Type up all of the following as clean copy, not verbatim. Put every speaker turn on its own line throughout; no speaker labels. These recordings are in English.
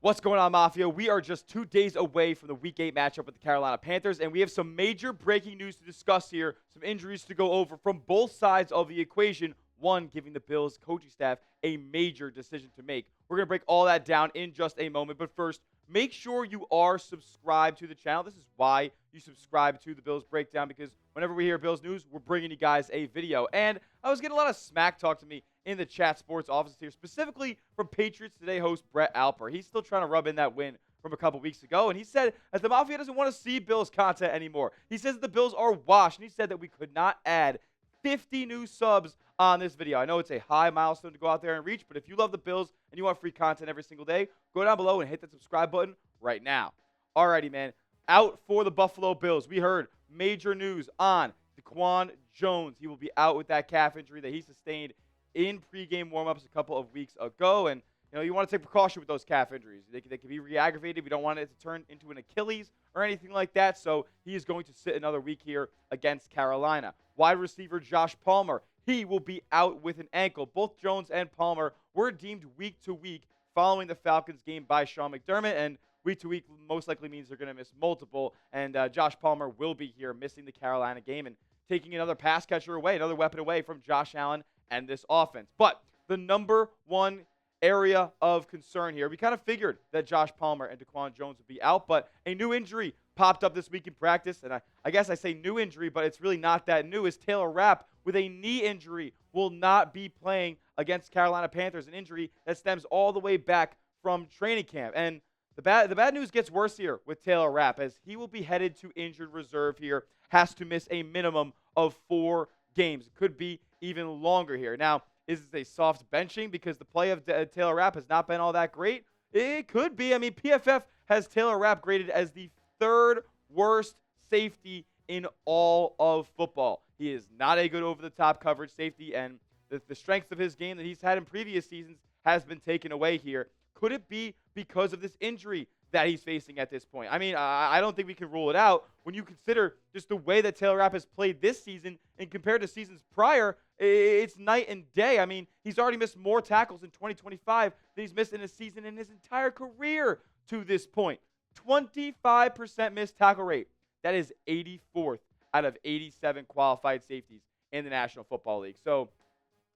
What's going on, Mafia? We are just 2 days away from the Week 8 matchup with the Carolina Panthers, and we have some major breaking news to discuss here, some injuries to go over from both sides of the equation, one giving the Bills coaching staff a major decision to make. We're going to break all that down in just a moment, but first, make sure you are subscribed to the channel. This is why you subscribe to the Bills Breakdown, because whenever we hear Bills news, we're bringing you guys a video. And I was getting a lot of smack talk to me in the chat sports office here, specifically from Patriots Today host Brett Alper. He's still trying to rub in that win from a couple weeks ago, and he said that the Mafia doesn't want to see Bills content anymore. He says that the Bills are washed, and he said that we could not add 50 new subs on this video. I know it's a high milestone to go out there and reach, but if you love the Bills and you want free content every single day, go down below and hit that subscribe button right now. Alrighty, man. Out for the Buffalo Bills. We heard major news on DaQuan Jones. He will be out with that calf injury that he sustained in pregame warmups a couple of weeks ago. And, you want to take precaution with those calf injuries. They can be re-aggravated. We don't want it to turn into an Achilles or anything like that. So he is going to sit another week here against Carolina. Wide receiver Josh Palmer, he will be out with an ankle. Both Jones and Palmer were deemed week to week following the Falcons game by Sean McDermott. And week to week most likely means they're going to miss multiple. And Josh Palmer will be here missing the Carolina game and taking another pass catcher away, another weapon away from Josh Allen and this offense. But the number one area of concern here, we kind of figured that Josh Palmer and DaQuan Jones would be out, but a new injury popped up this week in practice, and I guess I say new injury, but it's really not that new, as Taylor Rapp with a knee injury will not be playing against Carolina Panthers, an injury that stems all the way back from training camp. And the bad news gets worse here with Taylor Rapp, as he will be headed to injured reserve here, has to miss a minimum of 4 games. It could be even longer here. Now, is this a soft benching because the play of Taylor Rapp has not been all that great? It could be. I mean, PFF has Taylor Rapp graded as the 3rd worst safety in all of football. He is not a good over-the-top coverage safety, and the strength of his game that he's had in previous seasons has been taken away here. Could it be because of this injury that he's facing at this point? I mean, I don't think we can rule it out. When you consider just the way that Taylor Rapp has played this season and compared to seasons prior, it's night and day. I mean, he's already missed more tackles in 2025 than he's missed in a season in his entire career to this point. 25% missed tackle rate. That is 84th out of 87 qualified safeties in the National Football League. So,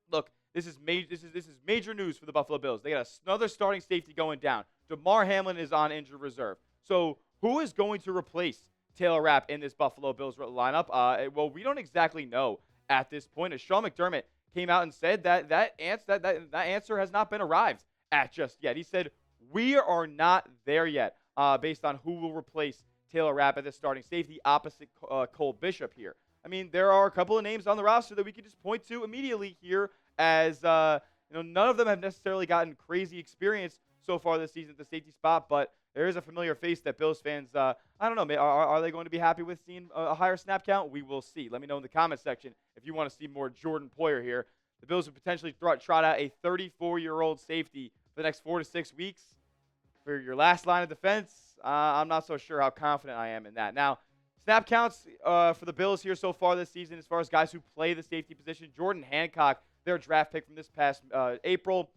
look, this is major news for the Buffalo Bills. They got another starting safety going down. Damar Hamlin is on injured reserve. So who is going to replace Taylor Rapp in this Buffalo Bills lineup? Well, we don't exactly know at this point. As Sean McDermott came out and said that answer has not been arrived at just yet. He said, we are not there yet based on who will replace Taylor Rapp at the starting safety opposite Cole Bishop here. I mean, there are a couple of names on the roster that we can just point to immediately here, as none of them have necessarily gotten crazy experience so far this season at the safety spot, but there is a familiar face that Bills fans, I don't know, are they going to be happy with seeing a higher snap count? We will see. Let me know in the comment section if you want to see more Jordan Poyer here. The Bills would potentially trot out a 34-year-old safety for the next 4 to 6 weeks for your last line of defense. I'm not so sure how confident I am in that. Now, snap counts for the Bills here so far this season, as far as guys who play the safety position. Jordan Hancock, their draft pick from this past April,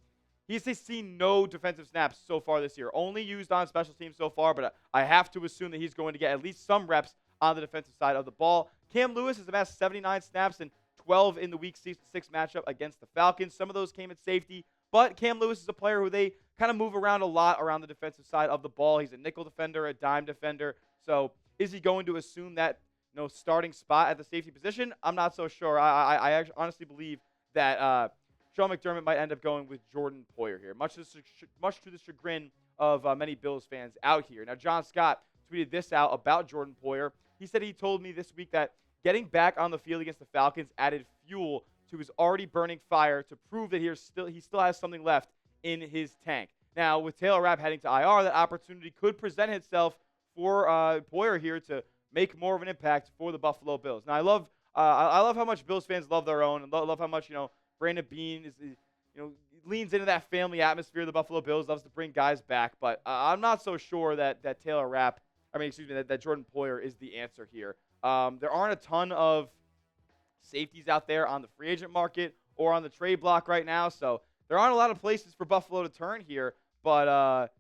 he's seen no defensive snaps so far this year. Only used on special teams so far, but I have to assume that he's going to get at least some reps on the defensive side of the ball. Cam Lewis has amassed 79 snaps and 12 in the Week 6 matchup against the Falcons. Some of those came at safety, but Cam Lewis is a player who they kind of move around a lot around the defensive side of the ball. He's a nickel defender, a dime defender. So is he going to assume that starting spot at the safety position? I'm not so sure. I actually honestly believe that Sean McDermott might end up going with Jordan Poyer here, much to the chagrin of many Bills fans out here. Now, John Scott tweeted this out about Jordan Poyer. He said he told me this week that getting back on the field against the Falcons added fuel to his already burning fire to prove that he still has something left in his tank. Now, with Taylor Rapp heading to IR, that opportunity could present itself for Poyer here to make more of an impact for the Buffalo Bills. Now, I love how much Bills fans love their own, and love how much Brandon Beane is leans into that family atmosphere. The Buffalo Bills loves to bring guys back, but I'm not so sure that Taylor Rapp, that Jordan Poyer is the answer here. There aren't a ton of safeties out there on the free agent market or on the trade block right now, so there aren't a lot of places for Buffalo to turn here. But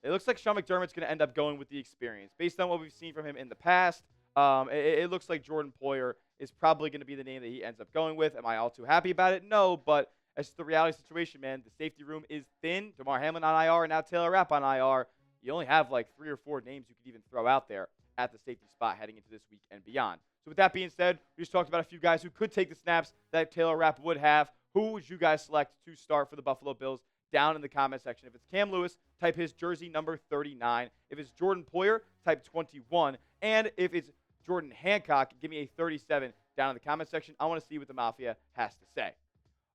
It looks like Sean McDermott's going to end up going with the experience. Based on what we've seen from him in the past, it looks like Jordan Poyer is probably going to be the name that he ends up going with. Am I all too happy about it? No, but it's the reality situation, man. The safety room is thin. Damar Hamlin on IR and now Taylor Rapp on IR. You only have like 3 or 4 names you could even throw out there at the safety spot heading into this week and beyond. So with that being said, we just talked about a few guys who could take the snaps that Taylor Rapp would have. Who would you guys select to start for the Buffalo Bills? Down in the comment section. If it's Cam Lewis, type his jersey number 39. If it's Jordan Poyer, type 21. And if it's Jordan Hancock, give me a 37 down in the comment section. I want to see what the Mafia has to say.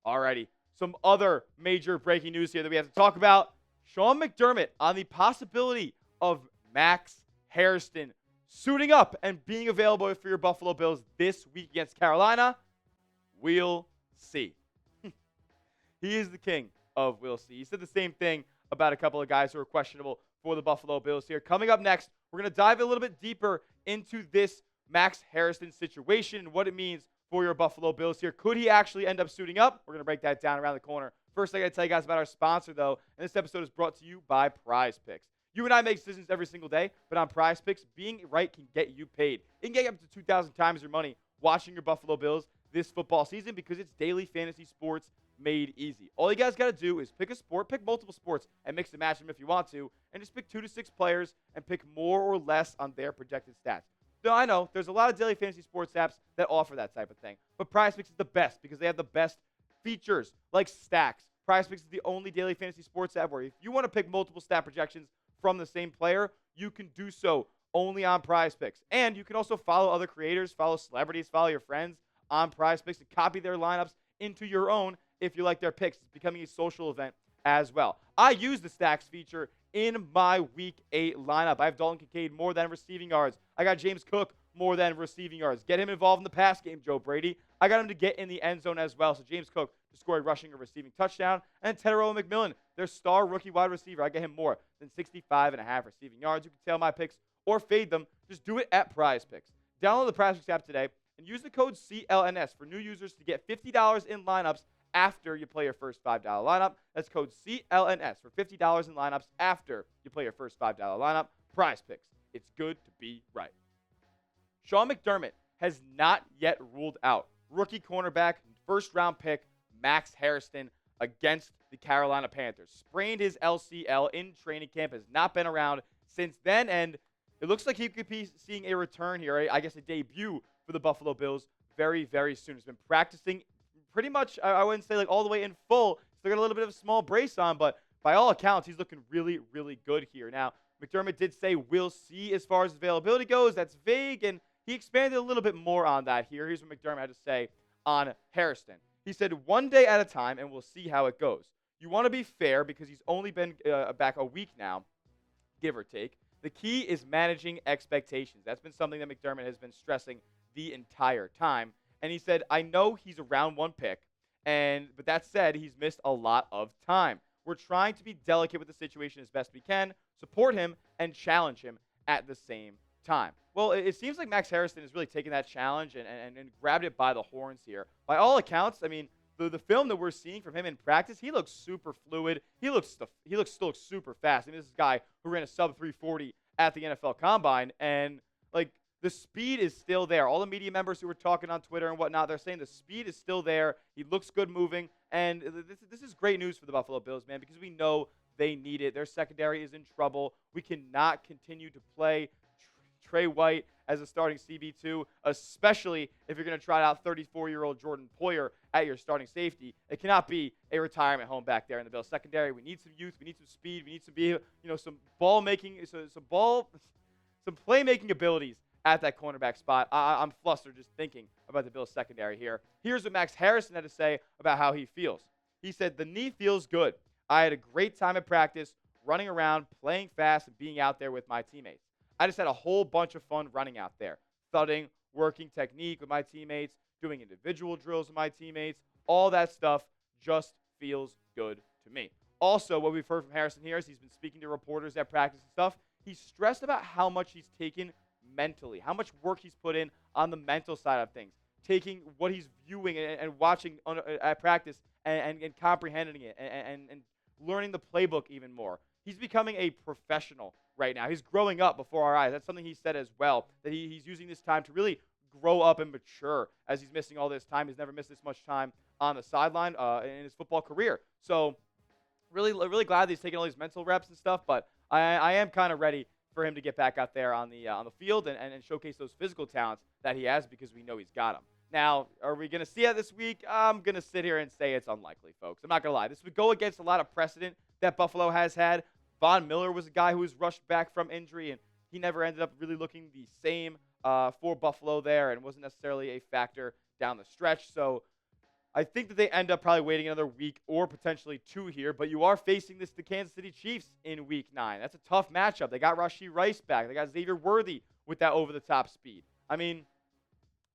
Alrighty, some other major breaking news here that we have to talk about. Sean McDermott on the possibility of Max Hairston suiting up and being available for your Buffalo Bills this week against Carolina. We'll see. He is the king of we'll see. He said the same thing about a couple of guys who are questionable for the Buffalo Bills here. Coming up next, we're going to dive a little bit deeper into this Max Hairston situation and what it means for your Buffalo Bills here. Could he actually end up suiting up? We're going to break that down around the corner. First, I got to tell you guys about our sponsor, though, and this episode is brought to you by Prize Picks. You and I make decisions every single day, but on Prize Picks, being right can get you paid. It can get you up to 2,000 times your money watching your Buffalo Bills this football season because it's daily fantasy sports made easy. All you guys got to do is pick a sport, pick multiple sports, and mix and match them if you want to, and just pick 2 to 6 players and pick more or less on their projected stats. So I know there's a lot of daily fantasy sports apps that offer that type of thing, but Prize Picks is the best because they have the best features like stacks. Prize Picks is the only daily fantasy sports app where if you want to pick multiple stat projections from the same player, you can do so only on Prize Picks. And you can also follow other creators, follow celebrities, follow your friends on Prize Picks and copy their lineups into your own if you like their picks. It's becoming a social event as well. I use the stacks feature in my Week 8 lineup. I have Dalton Kincaid more than receiving yards. I got James Cook more than receiving yards. Get him involved in the pass game, Joe Brady. I got him to get in the end zone as well. So James Cook to score a rushing or receiving touchdown. And Terrel McMillan, their star rookie wide receiver. I get him more than 65.5 receiving yards. You can tail my picks or fade them. Just do it at Prize Picks. Download the Prize Picks app today and use the code CLNS for new users to get $50 in lineups after you play your first $5 lineup. That's code CLNS for $50 in lineups after you play your first $5 lineup. Prize Picks. It's good to be right. Sean McDermott has not yet ruled out rookie cornerback, first-round pick Max Hairston against the Carolina Panthers. Sprained his LCL in training camp, has not been around since then, and it looks like he could be seeing a return here, I guess a debut for the Buffalo Bills very, very soon. He's been practicing pretty much, I wouldn't say like all the way in full. Still got a little bit of a small brace on, but by all accounts, he's looking really, really good here. Now, McDermott did say we'll see as far as availability goes. That's vague, and he expanded a little bit more on that here. Here's what McDermott had to say on Hairston. He said, 1 day at a time, and we'll see how it goes. You want to be fair because he's only been back a week now, give or take. The key is managing expectations. That's been something that McDermott has been stressing the entire time. And he said, I know he's a round 1 pick, but that said, he's missed a lot of time. We're trying to be delicate with the situation as best we can, support him, and challenge him at the same time. Well, it seems like Max Hairston has really taken that challenge and grabbed it by the horns here. By all accounts, I mean, the film that we're seeing from him in practice, he looks super fluid. He still looks super fast. I mean, this is a guy who ran a sub 340 at the NFL Combine, and like the speed is still there. All the media members who were talking on Twitter and whatnot, they're saying the speed is still there. He looks good moving, and this is great news for the Buffalo Bills, man, because we know they need it. Their secondary is in trouble. We cannot continue to play Trey White as a starting CB2, especially if you're going to try out 34-year-old Jordan Poyer at your starting safety. It cannot be a retirement home back there in the Bills secondary. We need some youth. We need some speed. We need some ball making, some playmaking abilities at that cornerback spot. I'm flustered just thinking about the Bills secondary here. Here's what Max Hairston had to say about how he feels. He said, the knee feels good. I had a great time at practice, running around, playing fast, and being out there with my teammates. I just had a whole bunch of fun running out there, thudding, working technique with my teammates, doing individual drills with my teammates. All that stuff just feels good to me. Also, what we've heard from Hairston here is he's been speaking to reporters at practice and stuff. He's stressed about how much he's taken mentally, how much work he's put in on the mental side of things, taking what he's viewing and watching at practice and comprehending it and learning the playbook even more. he's becoming a professional right now. He's growing up before our eyes. That's something he said as well, that he's using this time to really grow up and mature as he's missing all this time. He's never missed this much time on the sideline in his football career. So really glad that he's taking all these mental reps and stuff, but I am kind of ready for him to get back out there on the field and showcase those physical talents that he has, because we know he's got them. Now, are we going to see that this week? I'm going to sit here and say it's unlikely, folks. I'm not going to lie. This would go against a lot of precedent that Buffalo has had. Von Miller was a guy who was rushed back from injury, and he never ended up really looking the same for Buffalo there, and wasn't necessarily a factor down the stretch. So I think that they end up probably waiting another week or potentially 2 here, but you are facing the Kansas City Chiefs in Week 9. That's a tough matchup. They got Rashee Rice back. They got Xavier Worthy with that over-the-top speed. I mean,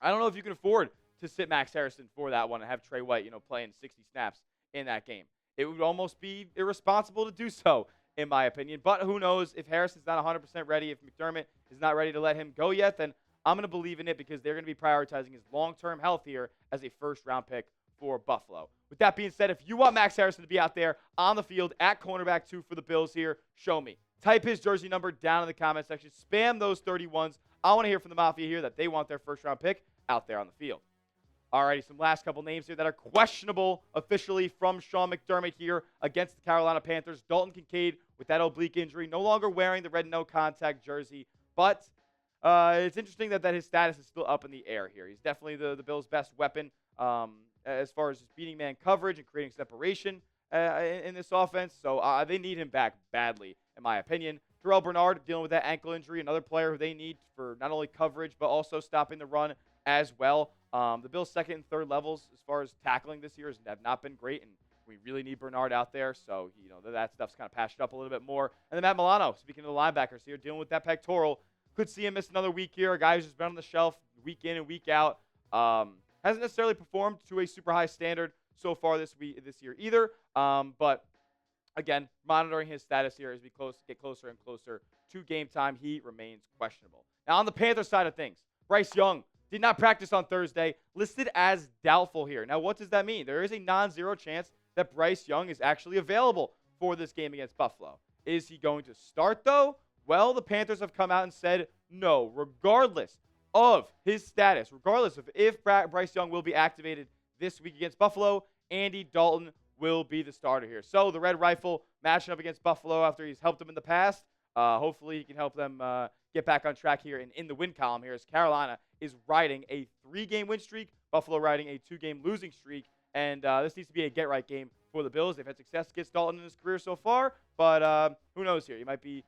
I don't know if you can afford to sit Max Hairston for that one and have Trey White, playing 60 snaps in that game. It would almost be irresponsible to do so, in my opinion. But who knows, if Harrison's not 100% ready, if McDermott is not ready to let him go yet, then I'm going to believe in it, because they're going to be prioritizing his long-term health here as a first-round pick for Buffalo. With that being said, if you want Max Hairston to be out there on the field at cornerback 2 for the Bills here, show me. Type his jersey number down in the comment section. Spam those 31s. I want to hear from the Mafia here that they want their first-round pick out there on the field. Alrighty, some last couple names here that are questionable officially from Sean McDermott here against the Carolina Panthers. Dalton Kincaid with that oblique injury, no longer wearing the red no-contact jersey, but it's interesting that his status is still up in the air here. He's definitely the Bills' best weapon as far as just beating man coverage and creating separation in this offense. So they need him back badly, in my opinion. Terrel Bernard dealing with that ankle injury, another player who they need for not only coverage but also stopping the run as well. The Bills' second and third levels as far as tackling this year have not been great, and we really need Bernard out there. So, that stuff's kind of patched up a little bit more. And then Matt Milano, speaking of the linebackers here, dealing with that pectoral. Could see him miss another week here. A guy who's just been on the shelf week in and week out. Hasn't necessarily performed to a super high standard so far this year either. But, again, monitoring his status here as we get closer and closer to game time. He remains questionable. Now, on the Panthers side of things, Bryce Young did not practice on Thursday, listed as doubtful here. Now, what does that mean? There is a non-zero chance that Bryce Young is actually available for this game against Buffalo. Is he going to start, though? Well, the Panthers have come out and said no, regardless of his status, regardless of if Bryce Young will be activated this week against Buffalo, Andy Dalton will be the starter here. So the Red Rifle matching up against Buffalo after he's helped them in the past. Hopefully he can help them get back on track here and in the win column here, as Carolina is riding a 3-game win streak, Buffalo riding a 2-game losing streak, and this needs to be a get-right game for the Bills. They've had success against Dalton in his career so far, but who knows here? He might be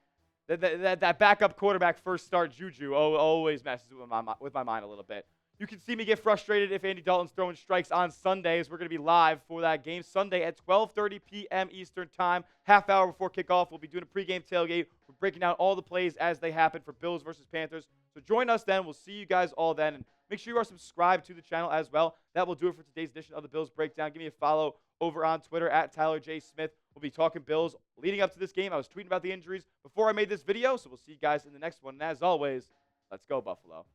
that backup quarterback first start juju always messes with my mind a little bit. You can see me get frustrated if Andy Dalton's throwing strikes on Sundays. We're going to be live for that game Sunday at 12:30 p.m. Eastern Time, half hour before kickoff. We'll be doing a pregame tailgate. We're breaking down all the plays as they happen for Bills versus Panthers. So join us then. We'll see you guys all then. And make sure you are subscribed to the channel as well. That will do it for today's edition of the Bills Breakdown. Give me a follow over on Twitter at Tyler J. Smith. We'll be talking Bills leading up to this game. I was tweeting about the injuries before I made this video. So we'll see you guys in the next one. And as always, let's go, Buffalo.